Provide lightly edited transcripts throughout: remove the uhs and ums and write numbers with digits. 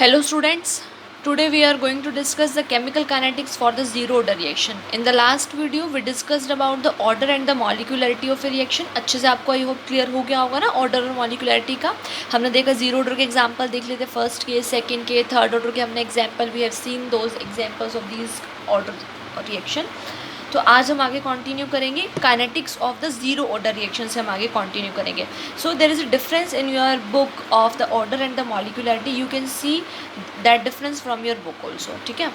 Hello students, today we are going to discuss the chemical kinetics for the zero order reaction. In the last video we discussed about the order and the molecularity of a reaction. अच्छे से आपको I hope clear हो गया होगा ना order और molecularity का. हमने देखा जीरो ऑर्डर के एग्जांपल देख लेते, फर्स्ट के, सेकंड के, थर्ड ऑर्डर के हमने example, we have seen those examples of these order reaction. तो आज हम आगे कंटिन्यू करेंगे kinetics of the zero order reaction से हम आगे कंटिन्यू करेंगे. So there is a difference in your book of the order and the molecularity. You can see that difference from your book also. ठीक है,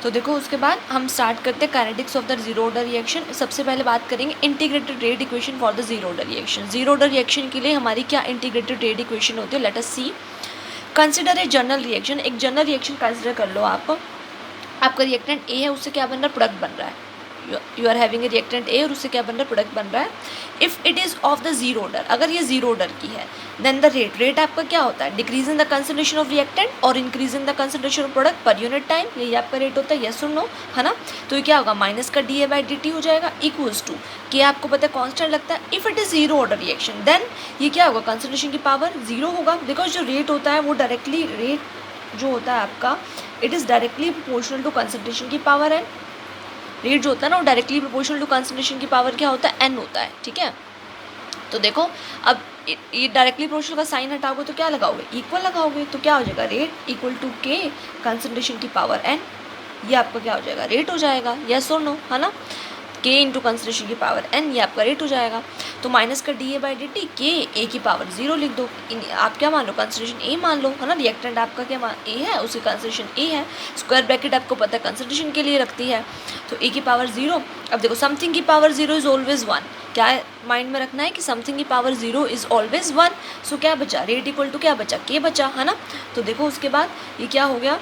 तो देखो उसके बाद हम स्टार्ट करते हैं kinetics of the zero order reaction. सबसे पहले बात करेंगे integrated rate equation for the zero order reaction. Zero order reaction के लिए हमारी क्या इंटीग्रेटेड रेट इक्वेशन होती है, let us see. Consider a general reaction. एक जनरल रिएक्शन कंसिडर कर लो आप. आपका रिएक्टेंट ए है, उससे क्या बन रहा है, प्रोडक्ट बन रहा है. You are having a reactant A और उससे क्या बन रहा है, प्रोडक्ट बन रहा है. If it is of the zero order, अगर ये जीरो ऑर्डर की है, देन द रेट आपका क्या होता है, decrease in the concentration of reactant और increase in the concentration of product per unit time. यही आपका रेट होता है, यस और नो, है ना. तो ये क्या होगा, माइनस का D A by D T हो जाएगा इक्वल्स टू के. आपको पता है कॉन्स्टेंट लगता है. If it is zero order reaction then ये क्या होगा, कंसंट्रेशन की पावर जीरो होगा, बिकॉज जो रेट होता है वो डायरेक्टली, रेट जो होता है आपका, it is directly proportional to concentration की पावर है. रेट जो होता है ना वो डायरेक्टली प्रोपोर्शनल टू कंसंट्रेशन की पावर क्या होता है, एन होता है. ठीक है, तो देखो अब ये डायरेक्टली प्रोपोर्शनल का साइन हटाओगे तो क्या लगाओगे, इक्वल लगाओगे. तो क्या हो जाएगा, रेट इक्वल टू के कंसंट्रेशन की पावर एन. ये आपका क्या हो जाएगा, रेट हो जाएगा, यस और नो, है ना. के इंटू कंसंट्रेशन की पावर एन, ये आपका रेट हो जाएगा. तो माइनस का D A by D T, के ए की पावर जीरो लिख दो. आप क्या मान लो, कंसंट्रेशन ए मान लो, है ना. रिएक्टेंट आपका क्या मान ए है, उसकी कंसंट्रेशन ए है. स्क्वायर ब्रैकेट आपको पता है कंसंट्रेशन के लिए रखती है, तो ए की पावर जीरो. अब देखो समथिंग की power zero is always one. क्या माइंड में रखना है कि समथिंग की power zero is always one. So क्या बचा, रेट इक्वल टू क्या बचा, के बचा, है ना. तो देखो उसके बाद ये क्या हो गया,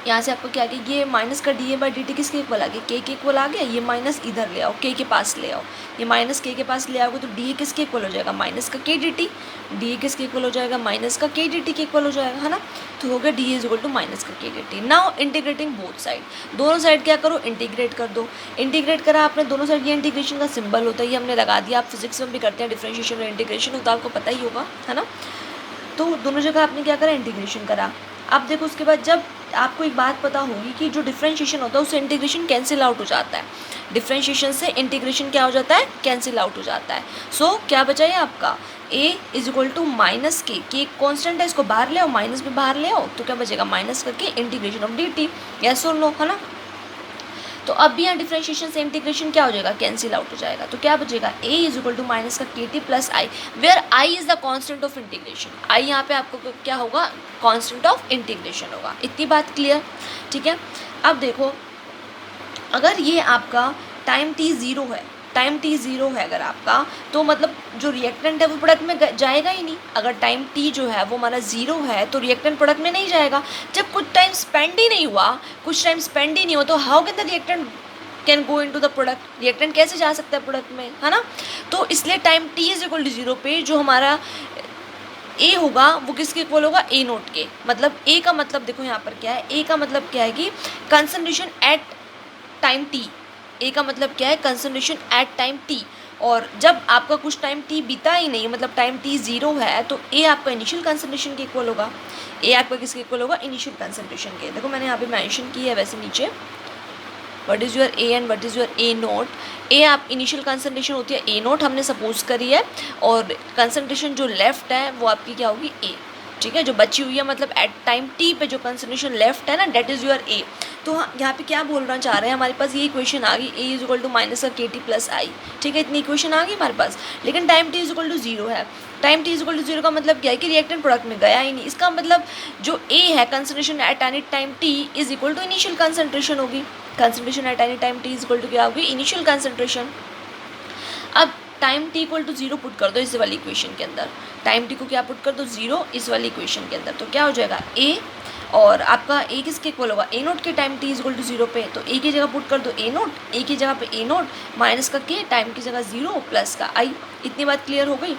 यहाँ से आपको क्या कि ये माइनस का D A by D T किसके इक्वल आ गया, के इक्वल आ गया. ये माइनस इधर ले आओ, के पास ले आओ. ये माइनस के पास ले आओगे तो डी ए किसके इक्वल हो जाएगा, माइनस का K D T. D A किसके इक्वल हो जाएगा, माइनस का के डी टी के इक्वल हो जाएगा, है ना. तो हो गया D A is equal to minus का K D T. Now integrating both side, दोनों साइड क्या करो, इंटीग्रेट कर दो. इंटीग्रेट करा आपने दोनों साइड, ये इंटीग्रेशन का सिंबल होता है, ये हमने लगा दिया. आप फिजिक्स में भी करते हैं डिफरेंशिएशन और इंटीग्रेशन, होता है आपको पता ही होगा, है ना. तो दोनों जगह आपने क्या करा, इंटीग्रेशन करा. अब देखो उसके बाद जब आपको एक बात पता होगी कि जो डिफरेंशिएशन होता है उससे इंटीग्रेशन कैंसिल आउट हो जाता है. डिफरेंशिएशन से इंटीग्रेशन क्या हो जाता है, कैंसिल आउट हो जाता है. सो क्या बचा है आपका, a is equal to minus K constant है, इसको बाहर ले आओ, माइनस भी बाहर ले आओ, तो क्या बचेगा, माइनस करके integration of D T. Yes और नो, है ना. तो अब भी यहाँ डिफरेंशिएशन से इंटीग्रेशन क्या हो जाएगा, कैंसिल आउट हो जाएगा. तो क्या बचेगा, a is equal to minus का k t plus I, where I is the constant of integration. I यहाँ पे आपको क्या होगा, कांस्टेंट ऑफ इंटीग्रेशन होगा. इतनी बात क्लियर, ठीक है. अब देखो अगर ये आपका टाइम t ज़ीरो है, टाइम t ज़ीरो है अगर आपका, तो मतलब जो रिएक्टेंट है वो प्रोडक्ट में जाएगा ही नहीं. अगर टाइम t जो है वो हमारा ज़ीरो है तो रिएक्टेंट प्रोडक्ट में नहीं जाएगा. जब कुछ टाइम स्पेंड ही नहीं हुआ, कुछ टाइम स्पेंड ही नहीं हुआ, तो how can the reactant can go into the product. Reactant कैसे जा सकता है प्रोडक्ट में, है ना. तो इसलिए time t is equal to zero पे जो हमारा ए होगा वो किसके इक्वल होगा, ए नोट के. मतलब ए का मतलब देखो यहाँ पर क्या है, ए का मतलब क्या है कि कंसंट्रेशन एट टाइम टी. ए का मतलब क्या है, कंसंट्रेशन एट टाइम टी. और जब आपका कुछ टाइम टी बीता ही नहीं, मतलब टाइम टी ज़ीरो है, तो ए आपका इनिशियल कंसंट्रेशन के इक्वल होगा. ए आपका किसके इक्वल होगा, इनिशियल कंसंट्रेशन के. देखो मैंने यहाँ पे मेंशन की है वैसे नीचे, what is your A and what is your A naught. A आप इनिशियल कंसंट्रेशन होती है ए नोट, हमने सपोज करी है, और कंसंट्रेशन जो लेफ्ट है वो आपकी क्या होगी, ए. ठीक है, जो बची हुई है मतलब एट टाइम टी पे जो कंसंट्रेशन लेफ्ट है ना, डेट इज़ योर ए. तो यहाँ पे क्या बोलना चाह रहे हैं, हमारे पास ये इक्वेशन आ गई, ए इज इक्वल टू माइनस का के टी प्लस आई. ठीक है, इतनी इक्वेशन आ गई हमारे पास. लेकिन time T is equal to zero है. Time T is equal to zero का मतलब क्या है कि रिएक्टेंट प्रोडक्ट में गया ही नहीं. इसका मतलब जो ए है, concentration at any time T is equal to initial concentration होगी. Concentration at any time T is equal to क्या होगी, इनिशियल कंसंट्रेशन. अब time t equal to zero put कर दो इस वाली इक्वेशन के अंदर. टाइम टी को क्या पुट कर दो, ज़ीरो इस वाली इक्वेशन के अंदर. तो क्या हो जाएगा, ए और आपका ए किसके इक्वल होगा, ए नोट के time T is equal to zero पे. तो ए की जगह पुट कर दो ए नोट, ए की जगह पे ए नोट, माइनस का के, टाइम की जगह ज़ीरो, प्लस का आई. इतनी बात क्लियर हो गई.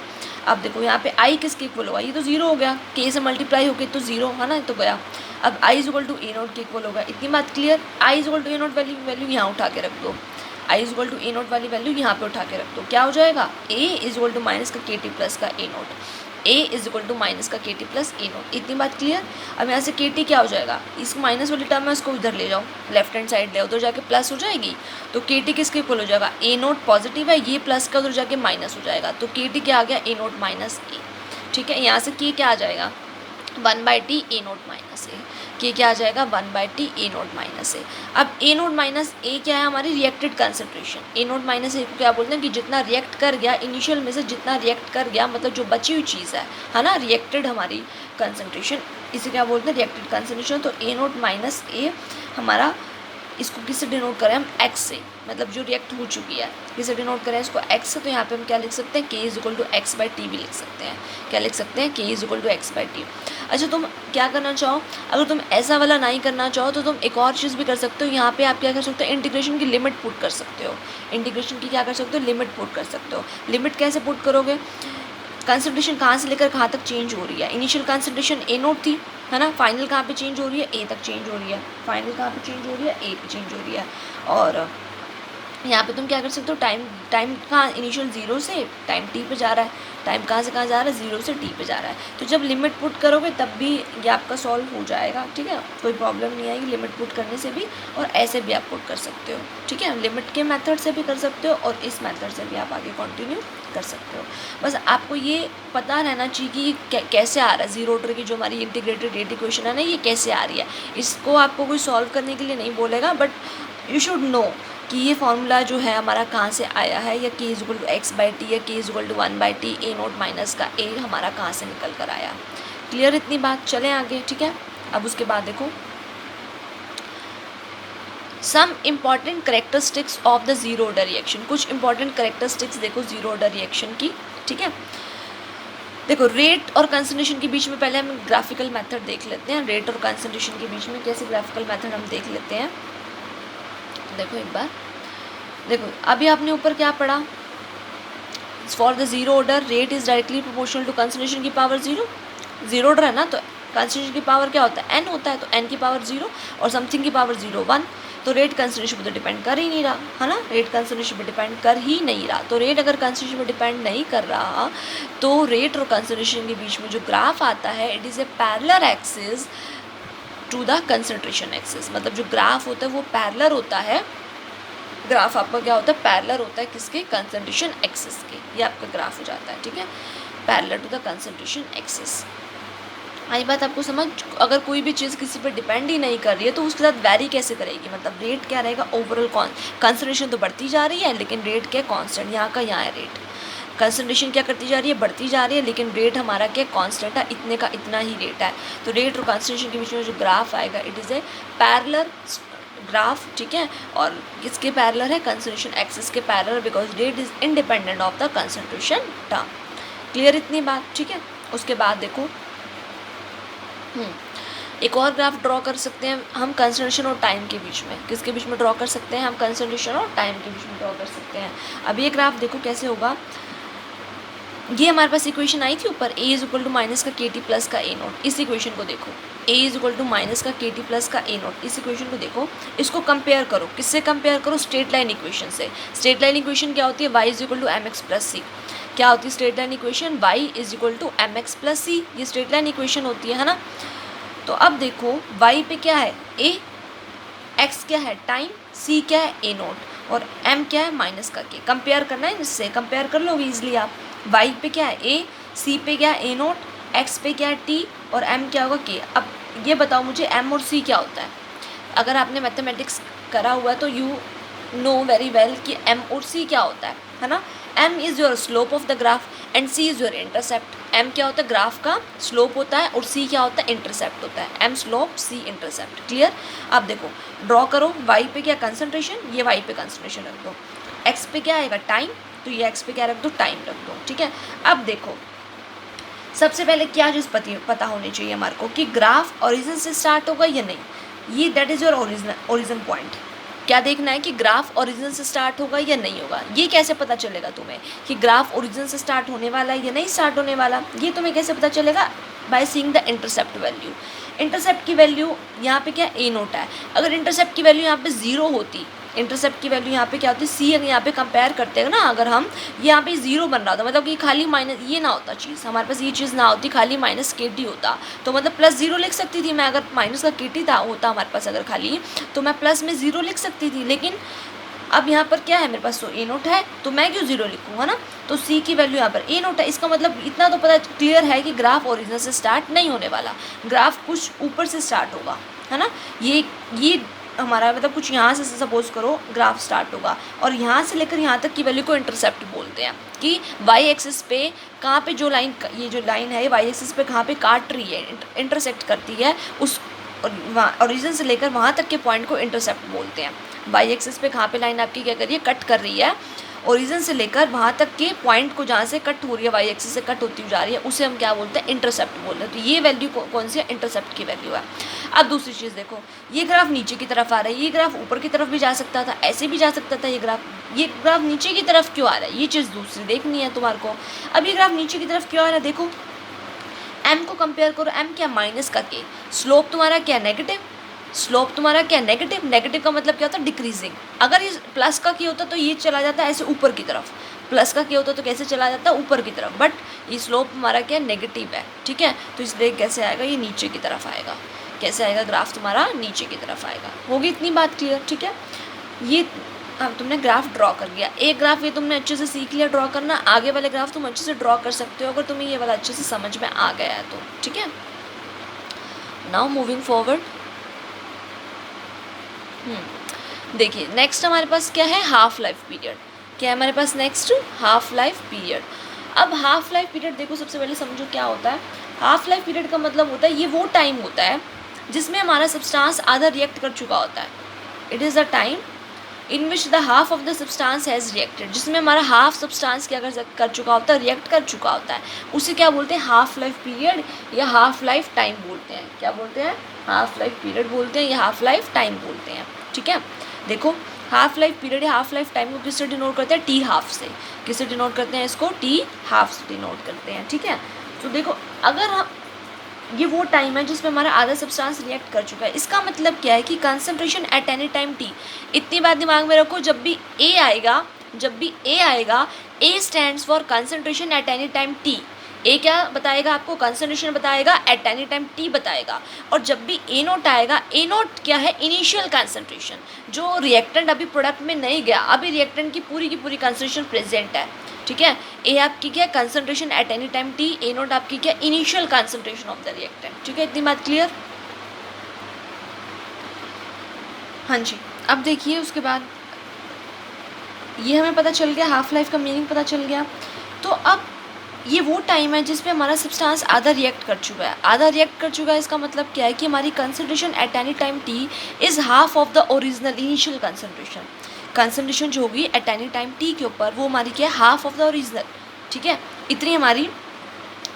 अब देखो यहाँ पे आई किसके इक्वल होगा, ये तो ज़ीरो हो गया, के से मल्टीप्लाई हो गई तो ज़ीरो, है ना, तो गया. अब I is equal to A naught के इक्वल होगा. इतनी बात clear. I is equal to A naught value यहाँ उठा के रख दो. I is equal to A naught वाली वैल्यू यहाँ पे उठा के रख दो. क्या हो जाएगा, A is equal to minus का के टी प्लस का A naught. A is equal to minus का के टी प्लस ए नोट। इतनी बात क्लियर। अब यहाँ से के टी क्या हो जाएगा, इस माइनस वाली टर्म है उसको इधर ले जाओ, लेफ्ट हैंड साइड ले उधर जाके प्लस हो जाएगी, तो के टी किसके इक्वल हो जाएगा, ए नोट पॉजिटिव है, ये प्लस का उधर जाके माइनस हो जाएगा, तो के टी क्या आ गया, ए नोट माइनस ए। ठीक है, यहाँ से के क्या आ जाएगा, 1/t ए नोट माइनस ए। के क्या आ जाएगा, 1/t ए नोट माइनस ए। अब ए नोट माइनस ए क्या है, हमारी रिएक्टेड कंसंट्रेशन। ए नोट माइनस ए को क्या बोलते हैं कि जितना रिएक्ट कर गया इनिशियल में से, जितना रिएक्ट कर गया मतलब जो बची हुई चीज़ है ना, रिएक्टेड हमारी कंसंट्रेशन, इसे क्या बोलते हैं, रिएक्टेड कंसंट्रेशन। तो ए नोट माइनस ए हमारा, इसको किससे डिनोट करें हम, एक्स से, मतलब जो रिएक्ट हो चुकी है, किससे डिनोट करें इसको, एक्स से। तो यहाँ पे हम क्या लिख सकते हैं, K is equal to X by T भी लिख सकते हैं। क्या लिख सकते हैं, K is equal to X by T. अच्छा, तुम क्या करना चाहो, अगर तुम ऐसा वाला नहीं करना चाहो तो तुम एक और चीज़ भी कर सकते हो। यहाँ पे आप क्या कर सकते हो, इंटीग्रेशन की लिमिट पुट कर सकते हो। इंटीग्रेशन की क्या कर सकते हो, लिमिट पुट कर सकते हो। लिमिट कैसे पुट करोगे, कंसंट्रेशन कहाँ से लेकर कहाँ तक चेंज हो रही है। इनिशियल कंसंट्रेशन ए नोट थी, है ना, फाइनल कहाँ पे चेंज हो रही है, ए तक चेंज हो रही है। फाइनल कहाँ पे चेंज हो रही है, ए पे चेंज हो रही है। और यहाँ पे तुम क्या कर सकते हो, टाइम कहाँ, इनिशियल 0 से टाइम टी पे जा रहा है, टाइम कहाँ से कहाँ जा रहा है, 0 से टी पे जा रहा है। तो जब लिमिट पुट करोगे तब भी ये आपका सॉल्व हो जाएगा। ठीक है, कोई प्रॉब्लम नहीं आएगी लिमिट पुट करने से भी, और ऐसे भी आप पुट कर सकते हो। ठीक है, लिमिट के मेथड से भी कर सकते हो और इस मेथड से भी आप आगे कंटिन्यू कर सकते हो। बस आपको ये पता रहना चाहिए कि कैसे आ रहा है, जीरो ऑर्डर की जो हमारी इंटीग्रेटेड रेट इक्वेशन है ना, ये कैसे आ रही है। इसको आपको कोई सॉल्व करने के लिए नहीं बोलेगा, बट यू शुड नो कि ये फार्मूला जो है हमारा कहाँ से आया है, या K is equal to X by T या K is equal to 1/t A naught minus का ए हमारा कहाँ से निकल कर आया। क्लियर इतनी बात, चलें आगे। ठीक है, अब उसके बाद देखो some important characteristics of the zero order reaction. कुछ इंपॉर्टेंट करेक्टरिस्टिक्स देखो जीरो ऑर्डर रिएक्शन की। ठीक है, देखो रेट और कंसंट्रेशन के बीच में पहले हम ग्राफिकल मेथड देख लेते हैं। रेट और कंसंट्रेशन के बीच में कैसे ग्राफिकल मेथड हम देख लेते हैं। देखो एक बार, देखो अभी आपने ऊपर क्या पढ़ा, for the zero order rate is directly proportional to concentration की पावर 0। जीरो ऑर्डर है ना, तो कंसंट्रेशन की पावर क्या होता है, n होता है, तो n की पावर 0 और समथिंग की पावर 0 1। तो रेट कंसंट्रेशन पर तो डिपेंड कर ही नहीं रहा, है ना, रेट कंसंट्रेशन पर डिपेंड कर ही नहीं रहा। तो रेट अगर कंसंट्रेशन पर डिपेंड नहीं कर रहा तो रेट और कंसंट्रेशन के बीच में जो ग्राफ आता है, it is a parallel axis to the concentration axis. मतलब जो ग्राफ होता है वो पैरेलल होता है, ग्राफ आपका क्या होता है, पैरेलल होता है किसके, कंसंट्रेशन एक्सिस के। ये आपका ग्राफ हो जाता है। ठीक है, parallel to the concentration axis. आई बात आपको समझ। अगर कोई भी चीज़ किसी पर डिपेंड ही नहीं कर रही है तो उसके साथ वैरी कैसे करेगी, मतलब रेट क्या रहेगा, ओवरऑल कंसंट्रेशन तो बढ़ती जा रही है लेकिन रेट क्या कांस्टेंट, यहाँ का यहाँ है रेट। कंसंट्रेशन क्या करती जा रही है, बढ़ती जा रही है, लेकिन रेट हमारा क्या कांस्टेंट है, इतने का इतना ही रेट है। तो रेट और कंसंट्रेशन के बीच में जो ग्राफ आएगा, it is a parallel graph. ठीक है, और किसके पैरेलल है, कंसंट्रेशन एक्सिस के parallel, because rate is independent of the concentration term. Clear इतनी बात। ठीक है, उसके बाद देखो एक और ग्राफ ड्रॉ कर सकते हैं हम कंसंट्रेशन और टाइम के बीच में। किसके बीच में ड्रॉ कर सकते हैं हम, कंसंट्रेशन और टाइम के बीच में ड्रॉ कर सकते हैं। अब ये ग्राफ देखो कैसे होगा। ये हमारे पास इक्वेशन आई थी ऊपर, ए इज इक्वल टू माइनस का के टी प्लस का ए नोट। इस इक्वेशन को देखो, ए इज इक्वल टू माइनस का के टी प्लस का ए नोट। इस इक्वेशन को देखो, इसको कंपेयर करो, किससे कंपेयर करो, स्ट्रेट लाइन इक्वेशन से। स्ट्रेट लाइन इक्वेशन क्या होती है, y is equal to m x plus c. क्या होती है straight line equation, y is equal to m x plus c. ये स्ट्रेट लाइन इक्वेशन होती है ना। तो अब देखो वाई पे क्या है, ए, एक्स क्या है टाइम, सी क्या है ए नोट, और एम क्या है माइनस का के। कंपेयर करना है, इससे कंपेयर कर लो ईजिली आप। वाई पे क्या है ए, सी पे क्या है ए नोट, एक्स पे क्या है टी, और एम क्या होगा के। अब ये बताओ मुझे एम और सी क्या होता है। अगर आपने मैथमेटिक्स करा हुआ है तो यू नो वेरी वेल कि एम और सी क्या होता है ना। M is your slope of the graph and C is your intercept. M क्या होता है, ग्राफ का स्लोप होता है, और सी क्या होता है, इंटरसेप्ट होता है। एम स्लोप, सी इंटरसेप्ट। क्लियर। अब देखो ड्रॉ करो, वाई पे क्या कंसंट्रेशन, ये वाई पे कंसंट्रेशन रख दो। एक्स पे क्या आएगा टाइम, तो ये एक्स पे क्या रख दो, टाइम रख दो। ठीक है, अब देखो सबसे पहले क्या चीज़ पता होनी चाहिए हमारे को कि ग्राफ ओरिजिन से स्टार्ट होगा या नहीं। ये that is your origin point. क्या देखना है कि ग्राफ ओरिजिन से स्टार्ट होगा या नहीं होगा। ये कैसे पता चलेगा तुम्हें कि ग्राफ ओरिजिन से स्टार्ट होने वाला है या नहीं स्टार्ट होने वाला, ये तुम्हें कैसे पता चलेगा, by seeing the intercept value. Intercept की वैल्यू यहाँ पे क्या ए नोट है, अगर इंटरसेप्ट की वैल्यू यहाँ पे 0 होती इंटरसेप्ट की वैल्यू यहाँ पे क्या होती है, सी अगर यहाँ पे कंपेयर करते हैं ना, अगर हम यहाँ पे 0 बन रहा था, मतलब कि खाली माइनस ये ना होता चीज़, हमारे पास ये चीज़ ना होती, खाली माइनस के टी होता, तो मतलब +0 लिख सकती थी मैं, अगर माइनस का के टी था होता हमारे पास अगर खाली, तो मैं प्लस में 0 लिख सकती थी। लेकिन अब यहाँ पर क्या है मेरे पास, तो ए नोट है, तो मैं क्यों 0 लिखूँगा ना, तो सी की वैल्यू यहाँ पर ए नोट है। इसका मतलब इतना तो पता क्लियर है कि ग्राफ ओरिजिन से स्टार्ट नहीं होने वाला, ग्राफ कुछ ऊपर से स्टार्ट होगा, है ना। ये हमारा मतलब कुछ यहाँ से सपोज करो ग्राफ स्टार्ट होगा, और यहाँ से लेकर यहाँ तक की वैल्यू को इंटरसेप्ट बोलते हैं, कि वाई एक्सिस पे कहाँ पे जो लाइन, ये जो लाइन है वाई एक्सिस पे कहाँ पे काट रही है, इंटरसेक्ट करती है, उस ओरिजिन से लेकर वहाँ तक के पॉइंट को इंटरसेप्ट बोलते हैं। वाई एक्सिस पे कहाँ पे लाइन आपकी क्या कर रही है, कट कर रही है, ओरिजिन से लेकर वहाँ तक के पॉइंट को जहाँ से कट हो रही है, वाई एक्सिस से कट होती जा रही है, उसे हम क्या बोलते हैं, इंटरसेप्ट बोलते हैं। तो ये वैल्यू कौन सी है, इंटरसेप्ट की वैल्यू है। अब दूसरी चीज़ देखो, ये ग्राफ नीचे की तरफ आ रहा है, ये ग्राफ ऊपर की तरफ भी जा सकता था, ऐसे भी जा सकता था। ये ग्राफ नीचे की तरफ क्यों आ रहा है, ये चीज़ दूसरी देखनी है तुम्हारे को। अब ये ग्राफ नीचे की तरफ क्यों आ रहा है, देखो एम को कंपेयर करो, एम क्या, माइनस का के, स्लोप तुम्हारा क्या, नेगेटिव, स्लोप तुम्हारा क्या, नेगेटिव, नेगेटिव का मतलब क्या होता है, डिक्रीजिंग। अगर ये प्लस का की होता तो ये चला जाता है ऐसे ऊपर की तरफ, प्लस का की होता तो कैसे चला जाता है, ऊपर की तरफ, बट ये स्लोप हमारा क्या, नेगेटिव है, ठीक है। तो इसलिए कैसे आएगा, ये नीचे की तरफ आएगा, कैसे आएगा, ग्राफ तुम्हारा नीचे की तरफ आएगा। होगी इतनी बात क्लियर, ठीक है। ये अब तुमने ग्राफ ड्रॉ कर लिया, एक ग्राफ ये तुमने अच्छे से सीख लिया ड्रॉ करना, आगे वाले ग्राफ तुम अच्छे से ड्रॉ कर सकते हो अगर तुम्हें ये वाला अच्छे से समझ में आ गया है तो, ठीक है। नाउ मूविंग फॉरवर्ड, देखिए नेक्स्ट हमारे पास क्या है, हाफ लाइफ पीरियड। क्या है हमारे पास नेक्स्ट, हाफ लाइफ पीरियड। अब हाफ लाइफ पीरियड देखो, सबसे पहले समझो क्या होता है। हाफ लाइफ पीरियड का मतलब होता है, ये वो टाइम होता है जिसमें हमारा सब्सटेंस आधा रिएक्ट कर चुका होता है। It is the time in which the half of the substance has reacted, जिसमें हमारा हाफ सब्सटेंस क्या कर चुका होता है, रिएक्ट कर चुका होता है। उसे क्या बोलते हैं, हाफ लाइफ पीरियड या हाफ लाइफ टाइम बोलते हैं। क्या बोलते हैं, हाफ लाइफ पीरियड बोलते हैं या हाफ लाइफ टाइम बोलते हैं, ठीक है। देखो हाफ लाइफ पीरियड या हाफ लाइफ टाइम को किससे डिनोट करते हैं, टी हाफ से। किससे डिनोट करते हैं इसको, टी हाफ से डिनोट करते हैं, ठीक है। तो देखो अगर हम, ये वो टाइम है जिसमें हमारा आधा सब्सटेंस रिएक्ट कर चुका है। इसका मतलब क्या है कि concentration at any time t. इतनी बात दिमाग में रखो, जब भी ए आएगा, A stands for concentration at any time t. A क्या बताएगा आपको, कंसंट्रेशन बताएगा, एट एनी टाइम टी बताएगा। और जब भी ए नोट आएगा, ए नोट क्या है, इनिशियल कंसंट्रेशन, जो रिएक्टेंट अभी प्रोडक्ट में नहीं गया, अभी रिएक्टेंट की पूरी कंसंट्रेशन प्रेजेंट है, ठीक है। ए आपकी क्या, concentration at any time t, A note आपकी क्या, initial concentration of the reactant, ठीक है। इतनी बात क्लियर, हाँ जी। अब देखिए उसके बाद ये हमें पता चल गया, हाफ लाइफ का मीनिंग पता चल गया। तो अब ये वो टाइम है जिसपे हमारा सब्सटेंस आधा रिएक्ट कर चुका है। आधा रिएक्ट कर चुका है इसका मतलब क्या है कि हमारी concentration at any time T is half of the original initial concentration. Concentration जो होगी एट एनी टाइम टी के ऊपर, वो हमारी क्या है, हाफ ऑफ द ओरिजिनल, ठीक है। इतनी हमारी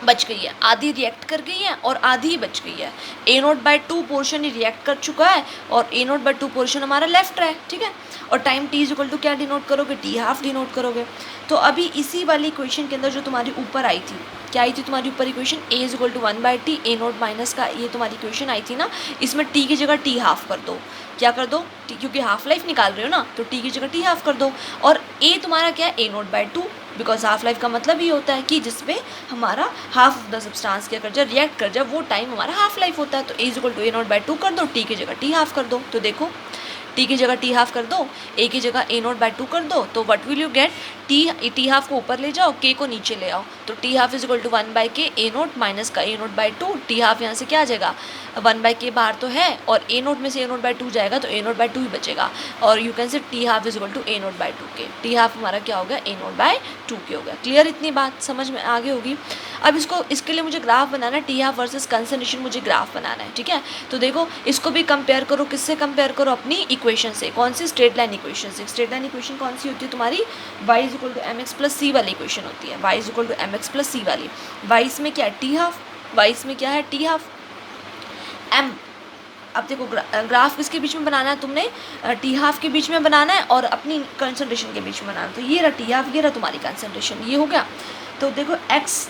बच गई है, आधी रिएक्ट कर गई है और आधी ही बच गई है। ए नोट बाई 2 पोर्शन ही रिएक्ट कर चुका है और ए नोट बाई 2 पोर्शन हमारा लेफ्ट है, ठीक है। और time T is equal to क्या डिनोट करोगे, टी हाफ डिनोट करोगे। तो अभी इसी वाली इक्वेशन के अंदर जो तुम्हारी ऊपर आई थी, क्या आई थी तुम्हारी ऊपर equation, A is equal to 1/t, A naught minus का ये तुम्हारी इक्वेशन आई थी ना, इसमें टी की जगह टी हाफ कर दो। क्या कर दो, टी, क्योंकि हाफ लाइफ निकाल रहे हो ना, तो टी की जगह टी हाफ कर दो। और ए तुम्हारा क्या है, A naught by 2, because half life का मतलब ये होता है कि जिसमें हमारा हाफ ऑफ द सब्सटेंस क्या कर जाए, रिएक्ट कर जाए, वो टाइम हमारा हाफ लाइफ होता है। तो A is equal to A naught by 2 कर दो, टी की जगह टी हाफ कर दो। तो देखो टी की जगह टी हाफ कर दो, ए की जगह ए नोट बाई 2 कर दो, तो what will you get, T half को ऊपर ले जाओ, के को नीचे ले आओ, तो T half is equal to 1/k, A naught minus का A naught by 2, T half यहाँ से क्या आ जाएगा, 1/k बाहर तो है और ए नोट में से ए नोट बाई 2 जाएगा तो ए नोट बाई 2 ही बचेगा। और you can say T half is equal to A naught by 2k, T half हमारा क्या हो गया, ए नोट बाई 2k हो गया। क्लियर, इतनी बात समझ में आगे होगी। अब इसके लिए मुझे ग्राफ बनाना है, टी हाफ वर्सेस कंसंट्रेशन मुझे ग्राफ बनाना है, ठीक है। तो देखो इसको भी कंपेयर करो, किससे कंपेयर करो, अपनी इक्वेशन से। कौन सी, स्ट्रेट लाइन इक्वेशन से। स्ट्रेट लाइन इक्वेशन कौन सी होती है तुम्हारी, y is equal to m x plus c वाली इक्वेशन होती है, y is equal to m x plus c वाली। y इसमें क्या है, टी हाफ, y इसमें क्या है, टी हाफ, m। अब देखो ग्राफ किसके बीच में बनाना है तुमने, टी हाफ के बीच में बनाना है और अपनी कंसंट्रेशन के बीच में बनाना है। तो ये रहा टी हाफ, ये रहा तुम्हारी कंसंट्रेशन, ये हो गया। तो देखो x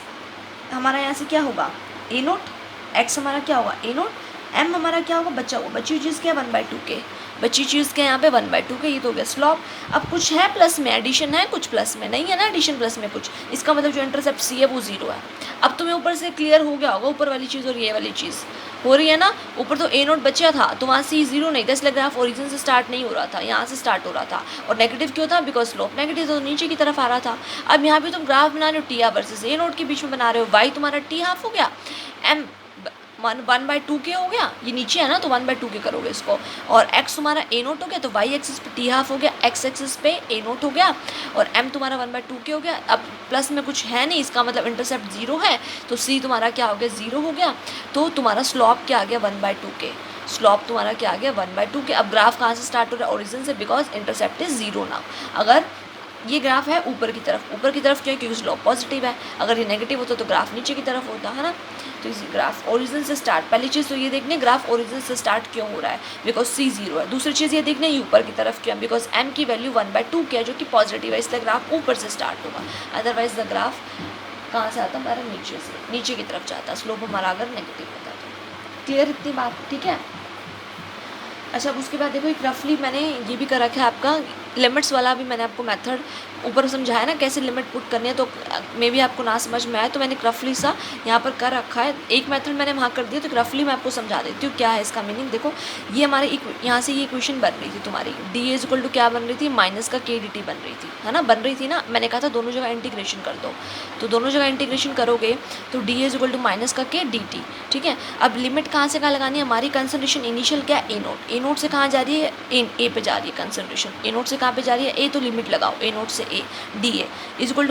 हमारा यहाँ से क्या होगा, ए नोट, x हमारा क्या होगा, ए नोट, m हमारा क्या होगा, बचा हुआ, बची हुई चीज़ क्या है, 1/2k। बची चीज़ क्या है यहाँ पे 1/2 के, ये तो हो गया स्लॉप। अब कुछ है प्लस में, एडिशन है कुछ प्लस में, नहीं है ना एडिशन प्लस में कुछ, इसका मतलब जो इंटरसेप्ट सी है वो 0 है। अब तुम्हें ऊपर से क्लियर हो गया होगा, ऊपर वाली चीज़ और ये वाली चीज़ हो रही है ना। ऊपर तो A0 बचा था तो वहाँ C 0 नहीं था, इसलिए ग्राफ ओरिजिन से स्टार्ट नहीं हो रहा था, यहाँ से स्टार्ट हो रहा था। और नेगेटिव क्यों था? बिकॉज स्लोप नेगेटिव तो नीचे की तरफ आ रहा था। अब यहाँ पे तुम ग्राफ बना रहे हो टी वर्सेस A0 के बीच में बना रहे हो, y तुम्हारा t½ हो गया, m 1/2 के हो गया, ये नीचे है ना तो 1/2 के करोगे इसको, और x तुम्हारा A0 हो गया तो y एक्सिस पे t½ हो गया, x एक्सिस पे A0 हो गया, और m तुम्हारा 1/2 के हो गया। अब प्लस में कुछ है नहीं, इसका मतलब इंटरसेप्ट 0 है, तो c तुम्हारा क्या हो गया? 0 हो गया। तो तुम्हारा स्लॉप क्या आ गया? 1/2 के। स्लॉप तुम्हारा क्या आ गया? 1/2 के। अब ग्राफ कहाँ से स्टार्ट हो रहा है? ओरिजिन से, बिकॉज इंटरसेप्ट इज 0 ना। अगर ये ग्राफ है ऊपर की तरफ क्यों? क्योंकि स्लॉप पॉजिटिव है। अगर ये नेगेटिव होता तो ग्राफ नीचे की तरफ होता है ना। तो इस ग्राफ ओरिजिन से स्टार्ट, पहली चीज़ तो ये देखने ग्राफ ओरिजिन से स्टार्ट क्यों हो रहा है, बिकॉज C 0 है। दूसरी चीज़ ये देखने ये ऊपर की तरफ क्यों है, बिकॉज m की वैल्यू 1/2 क्या है जो कि पॉजिटिव है, इसलिए ग्राफ ऊपर से स्टार्ट होगा। अदरवाइज द ग्राफ कहाँ से आता? हमारा नीचे से, नीचे की तरफ जाता, स्लोप हमारा अगर नेगेटिव होता तो। क्लियर इतनी बात? ठीक है। अच्छा, अब उसके बाद देखो एक रफली मैंने ये भी कर रखा है आपका लिमिट्स वाला, भी मैंने आपको मेथड ऊपर समझाया ना कैसे लिमिट पुट करनी है, तो मे भी आपको ना समझ में आए तो मैंने रफली सा यहाँ पर कर रखा है। एक मेथड मैंने वहाँ कर दिया, तो रफली मैं आपको समझा देती हूँ क्या है इसका मीनिंग। देखो ये हमारे यहाँ से ये इक्वेशन बन रही थी तुम्हारी, d = क्या बन रही थी? माइनस का k dt बन रही थी, है ना, बन रही थी ना। मैंने कहा था दोनों जगह इंटीग्रेशन कर दो, तो दोनों जगह इंटीग्रेशन करोगे तो d = माइनस का k dt। ठीक है। अब लिमिट कहाँ से कहाँ लगानी है? हमारी कंसंट्रेशन इनिशियल क्या है? A0 से कहाँ जा रही है? A पे जा रही है कंसंट्रेशन। A0 से कहाँ पे जा रही है? A, तो लिमिट लगाओ A0 से A, dA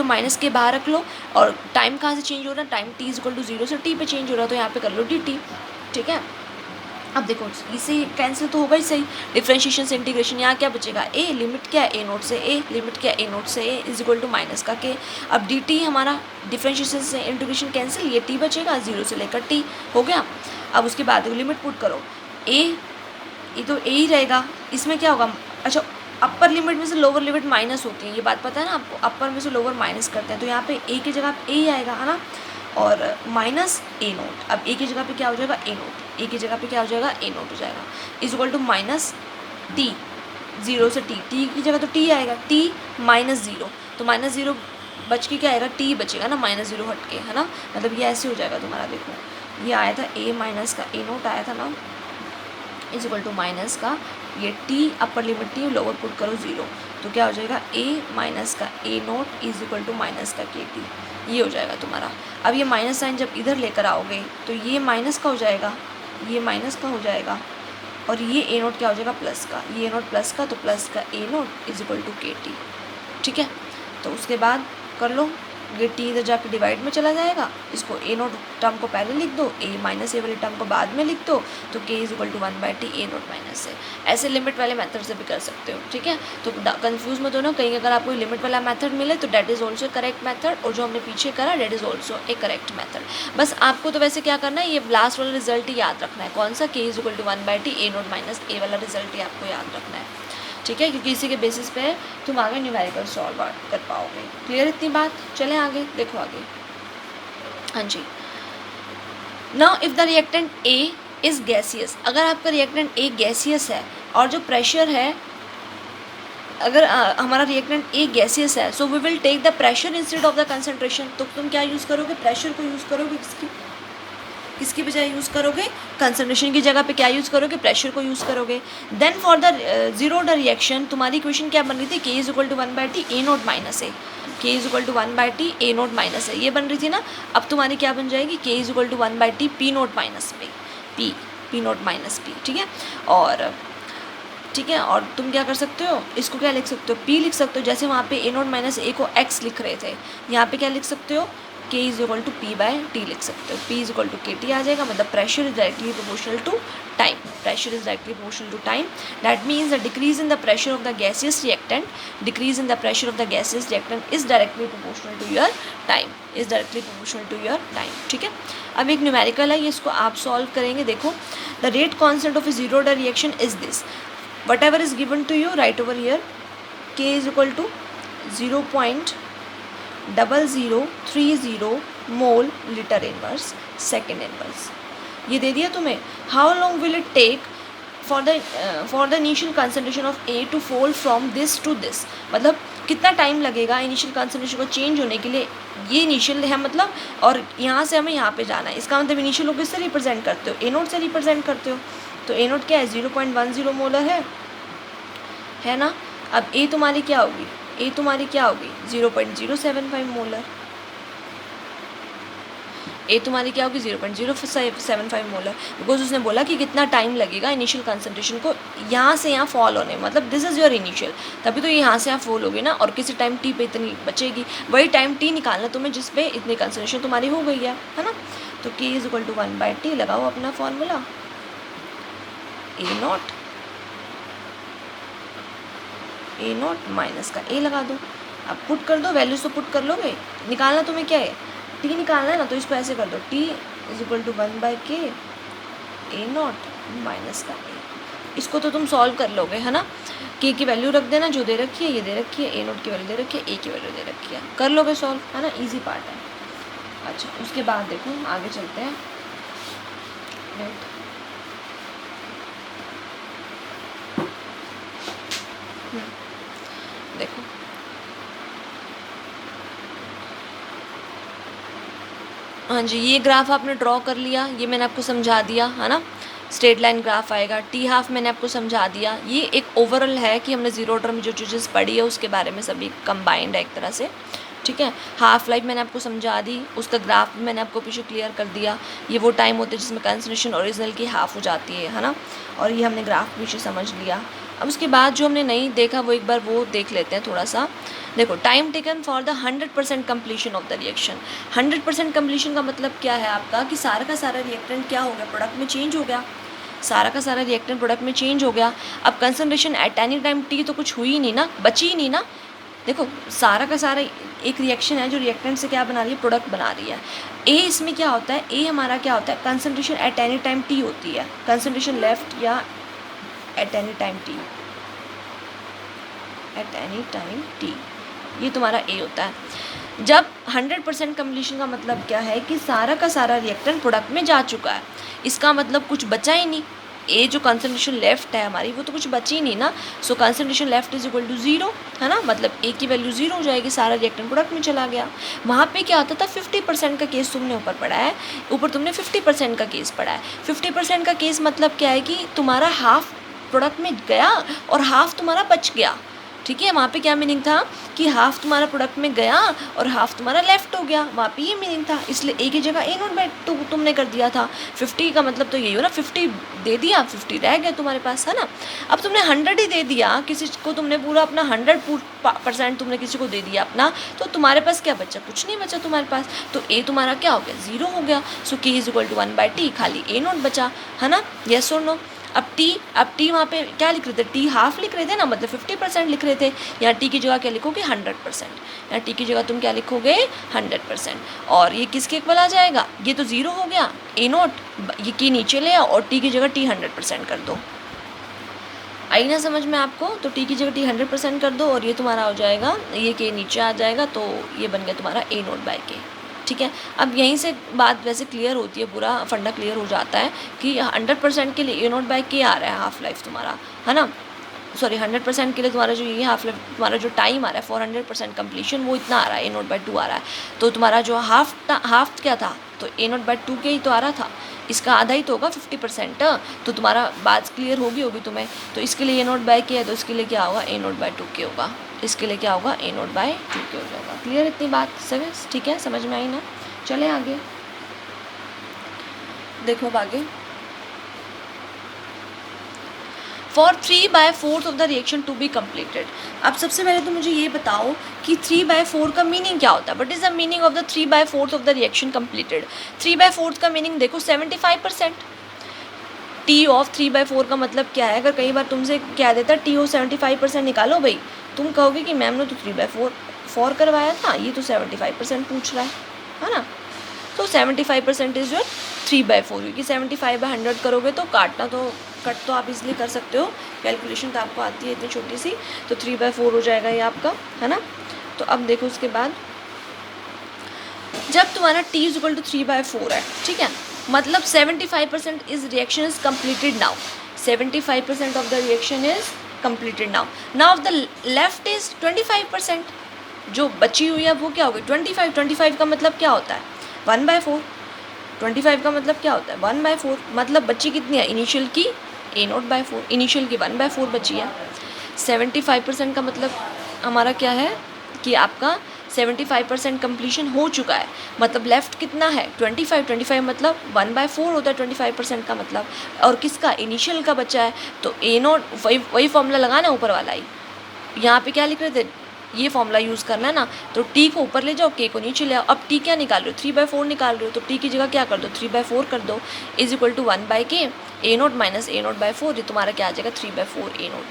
= माइनस के बाहर रख लो। और टाइम कहाँ से चेंज हो रहा है? टाइम t = 0 से t पे चेंज हो रहा है, तो यहाँ पे कर लो dt। ठीक है। अब देखो इसे कैंसिल तो होगा ही सही, डिफ्रेंशिएशन से इंटीग्रेशन, यहाँ क्या बचेगा? A, लिमिट क्या है? A0 से A, लिमिट क्या है? A0 से A = माइनस का k। अब dt हमारा डिफ्रेंशिएशन से इंटीग्रेशन कैंसिल, ये t बचेगा, 0 से लेकर t हो गया। अब उसके बाद लिमिट पुट करो, A, ये तो A ही रहेगा, इसमें क्या होगा? अच्छा, अपर लिमिट में से लोअर लिमिट माइनस होती है, ये बात पता है ना आपको, अपर में से लोअर माइनस करते हैं, तो यहाँ पे A की जगह A ही आएगा, है ना, और माइनस A0। अब A की जगह पे क्या हो जाएगा? A0। A की जगह पे क्या हो जाएगा? A0 हो जाएगा, = माइनस t, 0 से t, t की जगह तो t आएगा, t -0, तो -0 बच के क्या आएगा? t बचेगा ना, -0 हट के, है ना, मतलब ये ऐसे हो जाएगा तुम्हारा। देखो ये आया था A माइनस का A0 आया था ना, = माइनस का ये t, upper limit t, lower put करो 0, तो क्या हो जाएगा? A माइनस का A0 = माइनस का KT, ये हो जाएगा तुम्हारा। अब ये माइनस साइन जब इधर लेकर आओगे तो ये माइनस का हो जाएगा, ये माइनस का हो जाएगा, और ये A0 क्या हो जाएगा? प्लस का, ये A0 प्लस का, तो प्लस का A0 = KT। ठीक है। तो उसके बाद कर लो, ये t इधर जाके डिवाइड में चला जाएगा, इसको A0 टर्म को पहले लिख दो, A माइनस A वाली टर्म को बाद में लिख दो, तो k = 1/t A0 माइनस है। ऐसे लिमिट वाले मेथड से भी कर सकते हो। ठीक है। तो कंफ्यूज मत होना, कहीं अगर आपको लिमिट वाला मेथड मिले तो that is also correct method, और जो हमने पीछे करा that is also A correct method. बस आपको तो वैसे क्या करना है, ये लास्ट वाला रिजल्ट ही याद रखना है, कौन सा? k = 1/t A0 minus A वाला रिजल्ट ही आपको याद रखना है। ठीक है, क्योंकि इसी के बेसिस पे तुम आगे न्यूमेरिकल सॉल्व कर पाओगे। क्लियर इतनी बात? चलें आगे, देखो आगे। हाँ जी, now if the reactant A is gaseous, अगर आपका रिएक्टेंट A गैसियस है और जो प्रेशर है, अगर हमारा रिएक्टेंट A गैसियस है, so we will take the pressure instead of the concentration. तो तुम क्या यूज़ करोगे? प्रेशर को यूज़ करोगे, किसकी बजाय यूज़ करोगे? कंसंट्रेशन की जगह पे क्या यूज़ करोगे? प्रेशर को यूज़ करोगे। Then for the zero order reaction तुम्हारी इक्वेशन क्या बन रही थी? k = 1/t A0 minus A, k = 1/t A0 minus A, ये बन रही थी ना। अब तुम्हारी क्या बन जाएगी? k = 1/t P0 minus P, P0 minus P। ठीक है। और ठीक है, और तुम क्या कर सकते हो? इसको क्या लिख सकते हो? P लिख सकते हो, जैसे वहाँ पे A0 माइनस A को x लिख रहे थे, यहाँ पे क्या लिख सकते हो? k = P/T लिख सकते हो, P = KT आ जाएगा, मतलब pressure is directly proportional to time, pressure is directly proportional to time. That means the decrease in the pressure of the gaseous reactant, decrease in the pressure of the gaseous reactant is directly proportional to your time, is directly proportional to your time. ठीक है। अब एक numerical है, ये इसको आप solve करेंगे। देखो, the rate constant of a zero order reaction is this, whatever is given to you right over here, k = 0.0030 mole litre inverse second inverse, ये दे दिया तुम्हें। How long will it take for the initial concentration of A to fall from this to this, मतलब कितना time लगेगा initial concentration को change होने के लिए, ये इनिशियल है मतलब, और यहाँ से हमें यहाँ पे जाना है, इसका मतलब इनिशियल को किससे रिप्रेजेंट करते हो, ए नोट से रिप्रेजेंट करते हो। तो ए नोट क्या है, 0.10 मोलर है ना। अब ए तुम्हारी क्या होगी, ए तुम्हारी क्या होगी 0.075 मोलर, ए तुम्हारी क्या होगी 0.075 मोलर, बिकॉज उसने बोला कि कितना टाइम लगेगा इनिशियल कंसंट्रेशन को यहाँ से यहाँ फॉल होने, मतलब दिस इज़ योर इनिशियल, तभी तो ये यहाँ से यहाँ फॉल होगी ना, और किसी टाइम टी पे इतनी बचेगी, वही टाइम टी निकालना तुम्हें जिस पे इतनी कंसंट्रेशन तुम्हारी हो गई है ना। तो K is equal to 1/T, लगाओ अपना फॉर्मूला, ए नॉट माइनस का ए लगा दो, अब पुट कर दो, वैल्यूज तो पुट कर लोगे, निकालना तुम्हें क्या है, टी निकालना है ना, तो इसको ऐसे कर दो, T is equal to 1/K A naught minus का ए, इसको तो तुम सॉल्व कर लोगे है ना। के की वैल्यू रख देना जो दे रखी है, ये दे रखी है, ए नॉट की वैल्यू दे रखी है, ए की वैल्यू दे रखी है, कर लोगे सॉल्व है ना, इजी पार्ट है। अच्छा उसके बाद देखो आगे चलते हैं, राइट देखो हाँ जी, ये ग्राफ आपने ड्रॉ कर लिया, ये मैंने आपको समझा दिया है ना, स्ट्रेट लाइन ग्राफ आएगा, टी हाफ मैंने आपको समझा दिया, ये एक ओवरऑल है कि हमने जीरो ऑर्डर में जो चीज़ें पढ़ी है उसके बारे में सभी कंबाइंड है एक तरह से, ठीक है। हाफ लाइफ मैंने आपको समझा दी, उसका ग्राफ भी मैंने आपको पीछे क्लियर कर दिया, ये वो टाइम होता है जिसमें कंसंट्रेशन ओरिजिनल की हाफ हो जाती है ना, और ये हमने ग्राफ पीछे समझ लिया। अब उसके बाद जो हमने नहीं देखा वो एक बार वो देख लेते हैं थोड़ा सा। देखो time taken for the 100% completion of the reaction, 100% completion का मतलब क्या है आपका कि सारा का सारा रिएक्टेंट क्या हो गया, प्रोडक्ट में चेंज हो गया, सारा का सारा रिएक्टेंट प्रोडक्ट में चेंज हो गया। अब concentration at any time T तो कुछ हुई नहीं ना, बची ही नहीं ना। देखो सारा का सारा एक रिएक्शन है जो रिएक्टेंट से क्या बना रही है, प्रोडक्ट बना रही है। ए इसमें क्या होता है, ए हमारा क्या होता है, concentration at any time T होती है, कंसंट्रेशन लेफ्ट या eight any time T, eight any time T, ये तुम्हारा ए होता है। जब 100% कम्प्लीशन का मतलब क्या है कि सारा का सारा रिएक्टेंट प्रोडक्ट में जा चुका है, इसका मतलब कुछ बचा ही नहीं, ए जो कंसंट्रेशन लेफ्ट है हमारी वो तो कुछ बची ही नहीं ना। So concentration left is equal to 0 है ना, मतलब ए की वैल्यू 0 हो जाएगी, सारा रिएक्टेंट प्रोडक्ट में चला गया। वहाँ पे क्या होता था, 50% का केस तुमने ऊपर पढ़ा है, ऊपर तुमने 50% का केस पढ़ा है। 50% का केस मतलब क्या है कि तुम्हारा हाफ प्रोडक्ट में गया और हाफ तुम्हारा बच गया, ठीक है। वहाँ पे क्या मीनिंग था कि हाफ तुम्हारा प्रोडक्ट में गया और हाफ तुम्हारा लेफ्ट हो गया, वहाँ पे ये मीनिंग था, इसलिए ए की जगह ए नॉट बाई 2 तुमने कर दिया था। 50 का मतलब तो यही हो ना, 50 दे दिया, 50 रह गया तुम्हारे पास है ना। अब तुमने 100 ही दे दिया किसी को, तुमने पूरा अपना 100% तुमने किसी को दे दिया अपना, तो तुम्हारे पास क्या बचा, कुछ नहीं बचा तुम्हारे पास, तो ए तुम्हारा क्या हो गया, 0 हो गया। सो के इज इक्वल टू 1/T, खाली ए नॉट बचा है ना, यस और नो। अब टी वहाँ पे क्या लिख रहे थे, टी हाफ लिख रहे थे ना, मतलब 50% लिख रहे थे। यहाँ टी की जगह क्या लिखोगे 100%, यहाँ टी की जगह तुम क्या लिखोगे 100%, और ये किसके इक्वल आ जाएगा, ये तो 0 हो गया, ए नोट ये की नीचे ले आओ और टी की जगह टी 100% कर दो। आई ना समझ में आपको, तो टी की जगह टी 100% कर दो और ये तुम्हारा हो जाएगा, ये के नीचे आ जाएगा, तो ये बन गया तुम्हारा ए नोट बाय के, ठीक है। अब यहीं से बात वैसे क्लियर होती है, पूरा फंडा क्लियर हो जाता है कि 100% के लिए ए नॉट बाय के आ रहा है हाफ लाइफ तुम्हारा है ना, सॉरी 100% के लिए तुम्हारा जो ये हाफ लाइफ तुम्हारा जो टाइम आ रहा है फॉर 100% कम्प्लीशन वो इतना आ रहा है, ए नॉट बाय 2 आ रहा है। तो तुम्हारा जो हाफ क्या था, तो ए नॉट बाय 2 के ही तो आ रहा था, इसका आधा ही तो होगा 50%, तो तुम्हारा बात क्लियर होगी तुम्हें। तो इसके लिए ए नॉट बाय के है, तो इसके लिए क्या होगा, ए नॉट बाय 2 के होगा, इसके लिए क्या होगा, ए नॉट बाय 2 के हो जाएगा। क्लियर इतनी बात सभी, ठीक है, समझ में आई ना। चले आगे देखो, अब आगे for 3/4 of the reaction to be completed. अब सबसे पहले तो मुझे ये बताओ कि 3/4 का मीनिंग क्या होता है, what is the meaning of the 3/4 of the reaction completed. 3/4 का मीनिंग देखो 75%, टी ऑफ 3/4 का मतलब क्या है, अगर कई बार तुमसे क्या देता टी ऑफ 75% निकालो भाई, तुम कहोगे कि मैम ने तो 3/4 करवाया था, ये तो 75% पूछ रहा है ना। तो 75% इज योर 3/4, क्योंकि 75/100 करोगे तो कट तो आप इसलिए कर सकते हो, कैलकुलेशन तो आपको आती है इतनी छोटी सी, तो 3/4 हो जाएगा ये आपका है ना। तो अब देखो उसके बाद जब तुम्हारा t इज इक्वल टू 3/4 है, ठीक है, मतलब 75% is reaction is completed now, 75% of the reaction is completed now. Now the left is 25%. जो बची हुई है वो क्या होगी 25 का मतलब क्या होता है 1/4. 25 का मतलब क्या होता है 1/4. मतलब बची कितनी है इनिशियल की A0/4, इनिशियल की 1/4 बची है. 75% का मतलब हमारा क्या है कि आपका 75% कंप्लीशन हो चुका है. मतलब लेफ्ट कितना है 25 मतलब 1/4 होता है 25% का मतलब. और किसका इनिशियल का बचा है तो A0 वही फॉर्मूला लगाना ऊपर वाला ही. यहाँ पे क्या लिख रहे थे ये फॉर्मूला यूज़ करना है ना. तो टी को ऊपर ले जाओ के को नीचे ले आओ. अब टी क्या निकाल रहे हो 3/4 निकाल रहे हो तो टी की जगह क्या कर दो 3/4 कर दो is equal to 1/k A0 minus A0/4. ये तुम्हारा क्या आ जाएगा 3/4 A0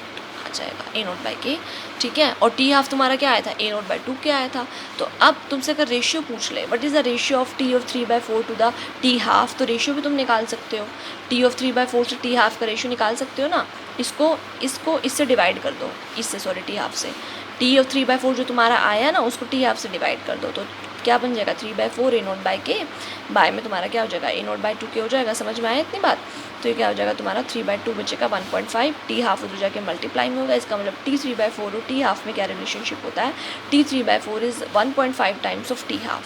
आ जाएगा A0/k. ठीक है. और टी हाफ तुम्हारा क्या आया था A0/2 क्या आया था. तो अब तुमसे अगर रेशियो पूछ ले what is the ratio of T of 3/4 to the T half तो रेशियो भी तुम निकाल सकते हो. टी ऑफ 3/4 से टी हाफ का रेशियो निकाल सकते हो ना. इसको इससे डिवाइड कर दो इससे टी हाफ से. टी ऑफ 3/4 जो तुम्हारा आया ना उसको टी हाफ से डिवाइड कर दो तो क्या बन जाएगा 3/4 A0/k बाय में तुम्हारा क्या हो जाएगा A0/2 के हो जाएगा. समझ में आया इतनी बात. तो ये क्या हो जाएगा तुम्हारा 3/2 बचेगा 1.5. टी हाफ उधर जाके मल्टीप्लाई में होगा. इसका मतलब टी 3/4 और टी हाफ में क्या रिलेशनशिप होता है T 3/4 is 1.5 times of T half.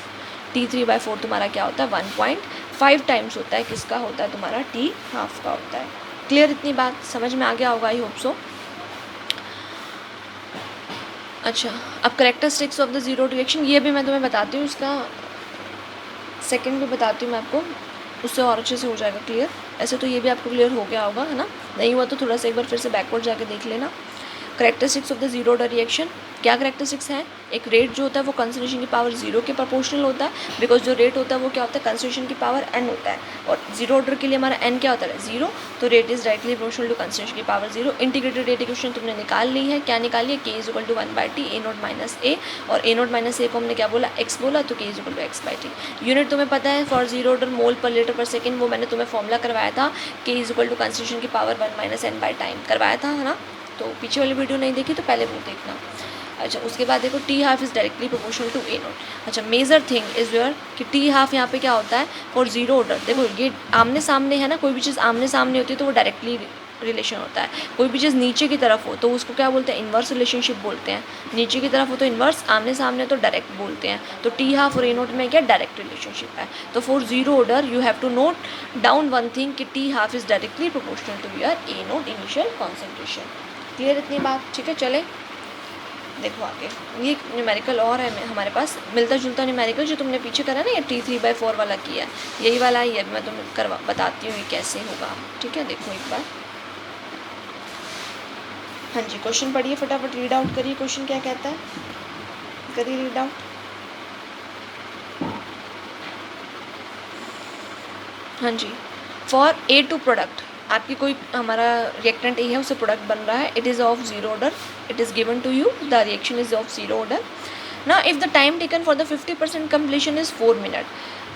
T 3/4 तुम्हारा क्या होता है 1.5 टाइम्स होता है किसका होता है तुम्हारा टी हाफ का होता है. क्लियर इतनी बात समझ में आ गया होगा आई होप सो. अच्छा अब characteristics of the zero reaction ये भी मैं तुम्हें बताती हूँ. उसका सेकंड भी बताती हूँ मैं आपको. उससे और अच्छे से हो जाएगा क्लियर. ऐसे तो ये भी आपको क्लियर हो गया होगा है ना. नहीं हुआ तो थोड़ा सा एक बार फिर से बैकवर्ड जाके देख लेना. Characteristics of the zero order reaction क्या कैरेक्टरिस्टिक्स हैं. एक रेट जो होता है वो कंसंट्रेशन की पावर 0 के प्रोपोर्शनल होता है. बिकॉज जो रेट होता है वो क्या होता है कंसंट्रेशन की पावर n होता है. और जीरो ऑर्डर के लिए हमारा n क्या होता है 0. तो rate is directly proportional to concentration की पावर 0. इंटीग्रेटेड रेट इक्वेशन तुमने निकाल ली है. क्या निकाली है k is equal to 1/t A0 minus a. और A0 माइनस a को हमने क्या बोला x बोला तो k is equal to x/t. Unit तुम्हें पता है फॉर जीरो ऑर्डर मोल पर लीटर पर सेकेंड. वो मैंने तुम्हें फॉर्मूला करवाया था k is equal to concentration की power 1 minus n by time करवाया था है ना. तो पीछे वाली वीडियो नहीं देखी तो पहले वो देखना. अच्छा उसके बाद देखो T half is directly proportional to A0. अच्छा मेजर थिंग इज़ वेयर कि टी हाफ यहाँ पे क्या होता है फॉर जीरो ऑर्डर. देखो ये आमने सामने है ना. कोई भी चीज़ आमने सामने होती है तो वो डायरेक्टली रिलेशन होता है. कोई भी चीज़ नीचे की तरफ हो तो उसको क्या बोलते हैं इन्वर्स रिलेशनशिप बोलते हैं. नीचे की तरफ हो तो इन्वर्स, आमने सामने तो डायरेक्ट बोलते हैं. तो टी हाफ और A0 में क्या डायरेक्ट रिलेशनशिप है. तो for zero order you have to note down one thing कि T half is directly proportional to your A0 initial concentration. Clear इतनी बात. ठीक है चले देखो आगे. ये न्यूमेरिकल और है हमारे पास मिलता जुलता न्यूमेरिकल जो तुमने पीछे करा ना ये T 3/4 वाला किया है यही वाला ही है. मैं तुम्हें बताती हूँ ये कैसे होगा. ठीक है देखो एक बार. हाँ जी क्वेश्चन पढ़िए फटाफट रीड आउट करिए. क्वेश्चन क्या कहता है करिए रीड आउट. हाँ जी फॉर A2 प्रोडक्ट आपकी कोई हमारा रिएक्टेंट ए है उससे प्रोडक्ट बन रहा है. It is of zero order. It is given to you the reaction is of zero order. ना if the time taken for the 50% completion is 4 minute.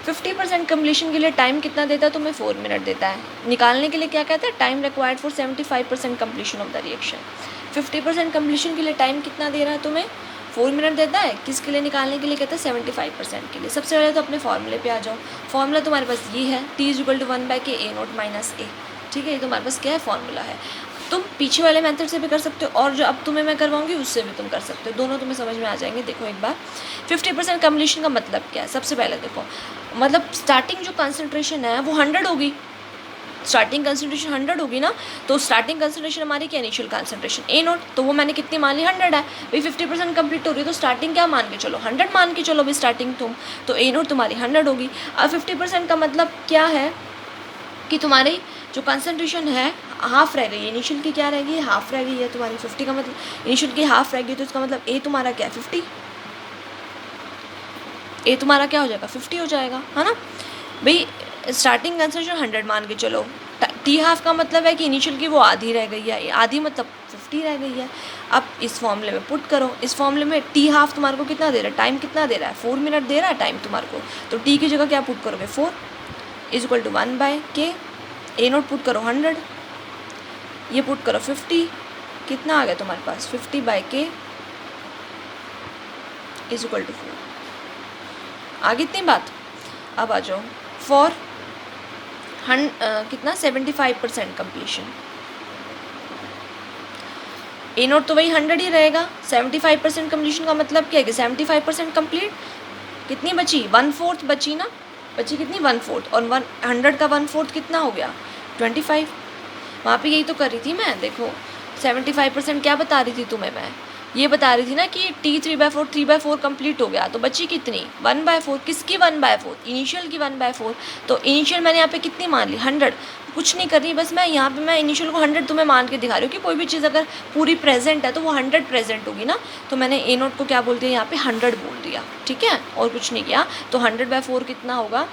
50% completion के लिए टाइम कितना देता है तुम्हें 4 मिनट देता है. निकालने के लिए क्या कहता है time required for 75% completion of the reaction. 50% completion के लिए टाइम कितना दे रहा है तुम्हें 4 मिनट देता है. किसके लिए निकालने के लिए कहता है 75% के लिए. सबसे पहले तो अपने फॉर्मूले पे आ जाओ. फॉर्मूला तुम्हारे पास ये है t is equal to 1/k A0 minus a. ठीक है ये तुम्हारे पास क्या है फॉर्मूला है. तुम पीछे वाले मेथड से भी कर सकते हो और जो अब तुम्हें मैं करवाऊंगी उससे भी तुम कर सकते हो. दोनों तुम्हें समझ में आ जाएंगे. देखो एक बार 50% कम्प्लीशन का मतलब क्या है. सबसे पहले देखो मतलब स्टार्टिंग जो कंसंट्रेशन है वो 100 होगी. स्टार्टिंग कंसंट्रेशन 100 होगी ना. तो स्टार्टिंग कंसंट्रेशन हमारी क्या इनिशियल कंसंट्रेशन A0 तो वो मैंने कितनी मान ली 100 है भाई. 50% कंप्लीट हो रही है तो स्टार्टिंग क्या मान के चलो 100 मान के चलो भाई स्टार्टिंग तुम. तो A0 तुम्हारी 100 होगी. अब 50% का मतलब क्या है कि तुम्हारी जो कंसंट्रेशन है हाफ रह गई है. इनिशियल की क्या रह गई है हाफ रह गई है तुम्हारी. 50 का मतलब इनिशियल की हाफ रह गई तो इसका मतलब A तुम्हारा क्या है 50. A तुम्हारा क्या हो जाएगा 50 हो जाएगा है ना भाई. स्टार्टिंग कंसंट्रेशन 100 मान के चलो. टी हाफ का मतलब है कि इनिशियल की वो आधी रह गई है. आधी मतलब 50 रह गई है. अब इस फॉर्मूले में पुट करो. इस फॉर्मूले में टी हाफ तुम्हारे को कितना दे रहा है टाइम कितना दे रहा है 4 मिनट दे रहा है टाइम तुम्हारे को. तो टी की जगह क्या पुट करोगे 4 is equal to 1/k. A0 put करो 100. ये पुट करो 50. कितना आ गया तुम्हारे पास 50/k इज इक्वल टू 4. आगे इतनी बात. अब आ जाओ फॉर कितना 75% कम्प्लीशन. ए नोट तो वही 100 ही रहेगा। 75% कम्प्लीशन का मतलब क्या है कि 75% कम्प्लीट। कितनी बची? 1/4 बची ना, बची कितनी? 1/4, और 100 का 1/4 कितना हो गया? 25। वहाँ पे यही तो कर रही थी मैं, देखो 75% क्या बता रही थी तुम्हें मैं, ये बता रही थी ना कि T 3/4 कंप्लीट हो गया, तो बची कितनी? 1/4। किसकी 1/4? इनिशियल की 1/4। तो इनिशियल मैंने यहाँ पे कितनी मान ली? 100। कुछ नहीं कर रही, बस मैं यहाँ पे मैं इनिशियल को 100 तुम्हें मान के दिखा रही हूँ कि कोई भी चीज़ अगर पूरी प्रेजेंट है तो वो 100 प्रेजेंट होगी ना। तो मैंने ए नोट को क्या बोल दिया यहाँ पे? 100 बोल दिया, ठीक है, और कुछ नहीं किया। तो 100/4 कितना होगा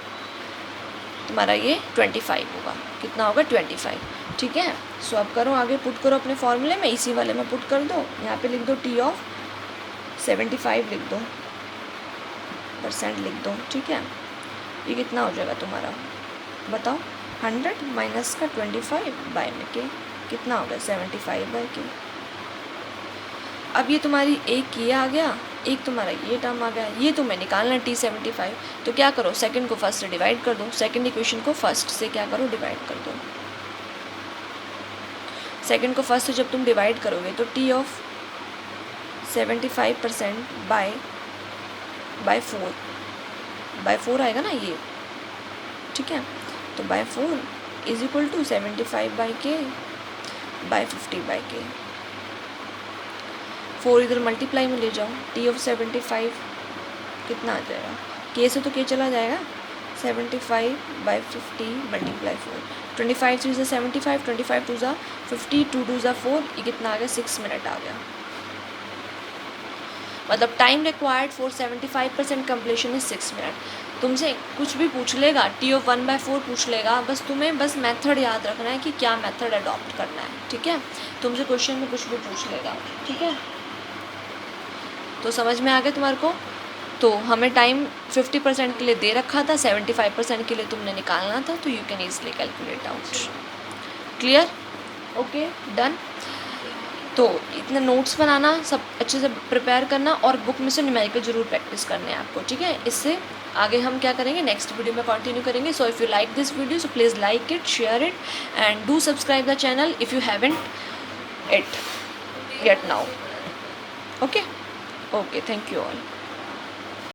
तुम्हारा? ये 25 होगा। कितना होगा? 25, ठीक है। सो अब करो आगे, पुट करो अपने फॉर्मूले में, इसी वाले में पुट कर दो। यहाँ पे लिख दो T ऑफ 75 लिख दो, % लिख दो, ठीक है। ये कितना हो जाएगा तुम्हारा? बताओ। 100 माइनस का 25 बाय में के कितना हो गया? 75/k। अब ये तुम्हारी एक ये आ गया, एक तुम्हारा ये टर्म आ गया, ये तुम्हें निकालना है T75। तो क्या करो? सेकंड को फर्स्ट से डिवाइड कर दो, सेकंड इक्वेशन को फर्स्ट से क्या करो? डिवाइड कर दो। सेकंड को फर्स्ट से जब तुम डिवाइड करोगे तो T ऑफ 75% बाय 4 आएगा ना ये, ठीक है। तो by 4 is equal to 75/k by 50/k। 4 इधर मल्टीप्लाई में ले जाओ, T ऑफ 75 कितना आ जाएगा? k से तो k चला जाएगा, 75/50 मल्टीप्लाई 4। 25 2 75, 25 2 50, 2 2 4, ये कितना आ गया? 6 मिनट आ गया। मतलब time required for 75% completion is 6 minute. तुमसे कुछ भी पूछ लेगा, T ऑफ 1/4 पूछ लेगा, बस तुम्हें बस मेथड याद रखना है कि क्या मेथड अडॉप्ट करना है, ठीक है। तुमसे क्वेश्चन में कुछ भी पूछ लेगा, ठीक है। तो समझ में आ गया तुम्हारे को? तो हमें टाइम 50% के लिए दे रखा था, 75% के लिए तुमने निकालना था, तो you can easily calculate out. Clear? Okay, done. तो इतने नोट्स बनाना, सब अच्छे से प्रिपेयर करना, और बुक में से न्यूमेरिकल जरूर प्रैक्टिस करने हैं आपको, ठीक है। इससे आगे हम क्या करेंगे? नेक्स्ट वीडियो में कंटिन्यू करेंगे। So if you like this video so please like it, share it, and do subscribe the channel if you haven't it yet now. Okay, thank you all.